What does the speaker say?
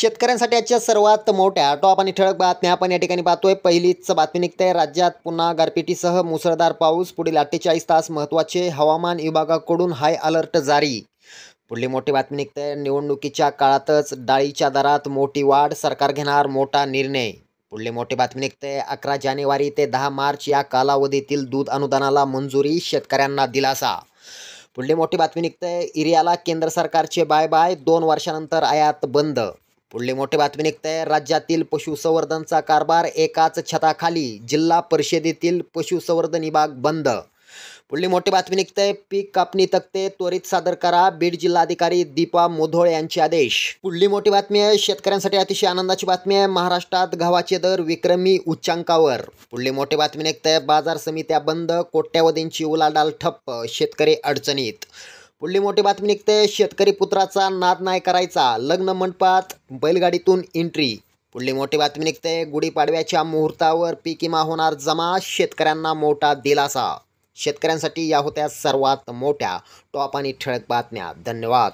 शेतकऱ्यांसाठी आजच्या सर्वात मोठ्या टॉप आणि ठळक बातम्या आपण या ठिकाणी पाहतोय। पहिलीच बातमी निघते, राज्यात पुन्हा गारपिटीसह मुसळधार पाऊस, पुढील 48 तास महत्त्वाचे, हवामान विभागाकडून हाय अलर्ट जारी। पुढली मोठी बातमी निघते, निवडणुकीच्या काळातच डाळीच्या दरात मोठी वाढ, सरकार घेणार मोठा निर्णय। पुढली मोठी बातमी निघते, 11 जानेवारी ते 10 मार्च या कालावधीतील दूध अनुदानाला मंजुरी, शेतकऱ्यांना दिलासा। पुढली मोठी बातमी निघते, युरियाला केंद्र सरकारचे बाय बाय, 2 वर्षानंतर आयात बंद। पुढली मोठी बातमी निघते, राज्यातील पशुसंवर्धनचा कारभार एकाच छताखाली, जिल्हा परिषदेतील पशुसंवर्धन विभाग बंद। पुढली मोठी बातमी निघते, पीक कापणी तक्ते त्वरित सादर करा, बीड जिल्हाधिकारी दीपा मुधोळ यांचे आदेश। पुढली मोठी बातमी आहे, शेतकऱ्यांसाठी अतिशय आनंदाची बातमी आहे, महाराष्ट्रात गव्हाचे दर विक्रमी उच्चांकावर। पुढली मोठी बातमी निघते, बाजार समित्या बंद, कोट्यावधींची उलाढाल ठप्प, शेतकरी अडचणीत। पुढली मोठी बातमी निघते, शेतकरी पुत्राचा नाद नाही करायचा, लग्न मंडपात बैलगाडीतून एंट्री। पुढली मोठी बातमी निघते, गुढीपाडव्याच्या मुहूर्तावर पीक विमा होणार जमा, शेतकऱ्यांना मोठा दिलासा। शेतकऱ्यांसाठी या होत्या सर्वात मोठ्या टॉप आणि ठळक बातम्या। धन्यवाद।